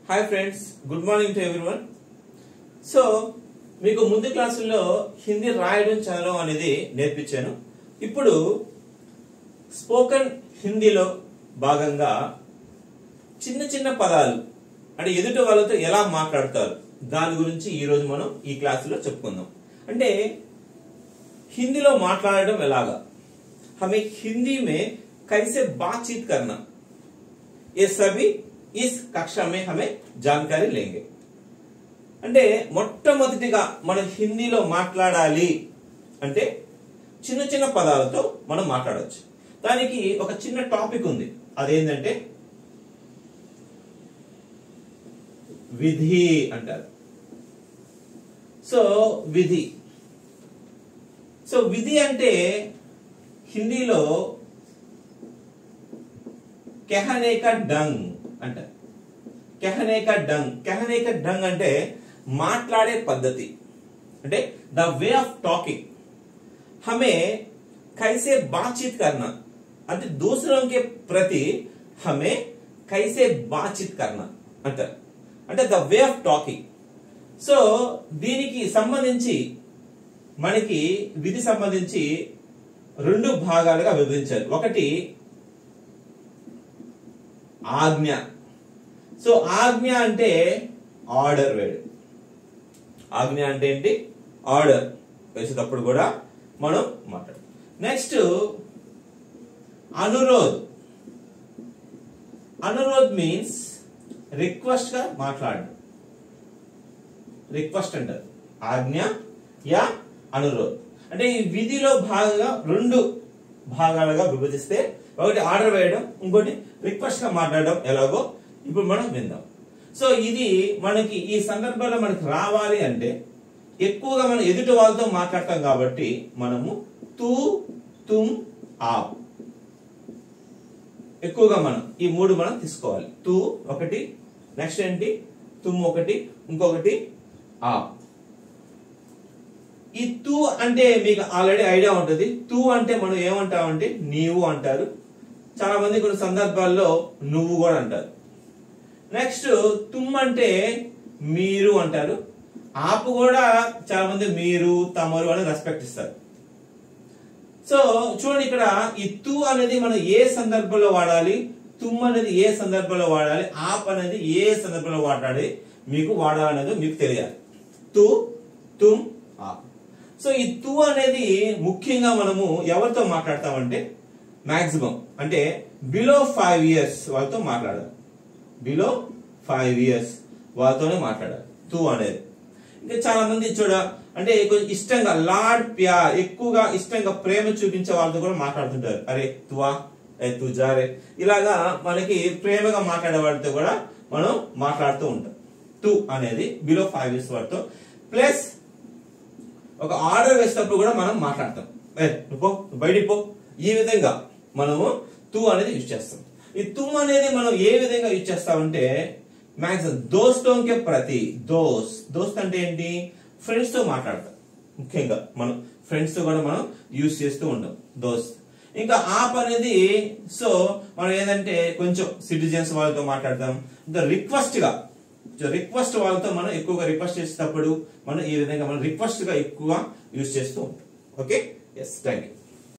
Hi friends, good morning to everyone. So మీకు ముందు క్లాసుల్లో హిందీ రాయడం చదవడం అనేది నేర్పించాను. ఇప్పుడు స్పోకెన్ హిందీలో భాగంగా చిన్న చిన్న పదాలు అంటే ఎదుటి వాళ్ళతో ఎలా మాట్లాడతారు దాని గురించి ఈ రోజు మనం ఈ క్లాసులో చెప్పుకుందాం. అంటే హిందీలో మాట్లాడడం ఎలాగా, हमें हिंदी में कैसे बातचीत करना, ये सभी इस कक्षा में हमें जानकारी लेंगे. అంటే మొట్టమొదటిగా మనం హిందీలో మాట్లాడాలి అంటే చిన్న చిన్న పదాలతో మనం మాట్లాడవచ్చు. దానికి ఒక చిన్న టాపిక్ ఉంది, అదేంటంటే విధి అంటారు. సో విధి అంటే హిందీలో कहने का ढंग అంటారు. कहने का ढंग అంటే మాట్లాడే పద్ధతి, అంటే द वे ऑफ टॉकिंग. हमें कैसे बातचीत करना అంటే दूसरों के प्रति हमें कैसे बातचीत करना అంటారు, అంటే the way of talking. So దీనికి సంబంధించి మనకి విధి సంబంధించి రెండు భాగాలుగా విభజించారు. ఒకటి ఆజ్ఞ. సో ఆజ్ఞ అంటే ఆర్డర్ వేడు. ఆజ్ఞ అంటే ఏంటి? ఆర్డర్ వేసేటప్పుడు కూడా మనం మాట్లాడు. నెక్స్ట్ అనురోధ్. అనురోధ్ మీన్స్ రిక్వెస్ట్ గా మాట్లాడడం, రిక్వెస్ట్ అంటారు. ఆజ్ఞ యా అనురోధ్. అంటే ఈ విధిలో భాగంగా రెండు భాగాలుగా విభజిస్తే ఒకటి ఆర్డర్ వేయడం, ఇంకోటి రిక్వెస్ట్ గా మాట్లాడడం ఎలాగో ఇప్పుడు మనం విందాం. సో ఇది మనకి ఈ సందర్భంలో మనకి రావాలి అంటే ఎక్కువగా మనం ఎదుటి వాళ్ళతో మాట్లాడతాం కాబట్టి మనము తూ తుమ్ ఆప్ ఎక్కువగా మనం ఈ మూడు మనం తీసుకోవాలి. తూ ఒకటి, నెక్స్ట్ ఏంటి తుమ్ ఒకటి, ఇంకొకటి ఆప్. ఈ తూ అంటే మీకు ఆల్రెడీ ఐడియా ఉంటుంది. తూ అంటే మనం ఏమంటామంటే నీవు అంటారు. చాలా మంది కొన్ని సందర్భాల్లో నువ్వు కూడా అంటారు. నెక్స్ట్ తుమ్ అంటే మీరు అంటారు. ఆపు కూడా చాలా మంది మీరు, తమరు అని రెస్పెక్ట్ ఇస్తారు. సో చూడండి, ఇక్కడ ఈ తూ అనేది మనం ఏ సందర్భంలో వాడాలి, తుమ్ అనేది ఏ సందర్భంలో వాడాలి, ఆప్ అనేది ఏ సందర్భంలో వాడాలి మీకు వాడాలనేది మీకు తెలియాలి. తూ తుమ్ ఆప్. సో ఈ తూ అనేది ముఖ్యంగా మనము ఎవరితో మాట్లాడతామంటే మాక్సిమం అంటే బిలో 5 years వాళ్ళతో మాట్లాడాలి. బిలో 5 years వాళ్ళతోనే మాట్లాడాలి తూ అనేది. ఇంకా చాలా మంది అంటే కొంచెం ఇష్టంగా లాడ్ ప్యార్ ఎక్కువగా ఇష్టంగా ప్రేమ చూపించే వాళ్ళతో కూడా మాట్లాడుతుంటారు. అరే తువా, తు జారే, ఇలాగా మనకి ప్రేమగా మాట్లాడే వాడితో కూడా మనం మాట్లాడుతూ ఉంటాం. తూ అనేది బిలో 5 years వాడితో. ప్లస్ ఒక ఆర్డర్ వేసేటప్పుడు కూడా మనం మాట్లాడతాం. నువ్వు బయటికి పో, ఈ విధంగా మనము తూ అనేది యూజ్ చేస్తాం. ఈ తుమ్ అనేది మనం ఏ విధంగా యూజ్ చేస్తామంటే మాక్సిమం దోస్తంకే ప్రతి. దోస్త్ అంటే ఏంటి? ఫ్రెండ్స్ తో మాట్లాడతాం. ముఖ్యంగా మనం ఫ్రెండ్స్ తో కూడా మనం యూజ్ చేస్తూ ఉంటాం దోస్త్. ఇంకా ఆప్ అనేది సో మనం ఏంటంటే కొంచెం సిటిజన్స్ వాళ్ళతో మాట్లాడతాం. ఇంకా రిక్వెస్ట్ వాళ్ళతో మనం ఎక్కువగా రిక్వెస్ట్ చేసేటప్పుడు మనం ఈ విధంగా మనం రిక్వెస్ట్ గా ఎక్కువ యూజ్ చేస్తూ ఉంటాం. Okay, yes, thank you.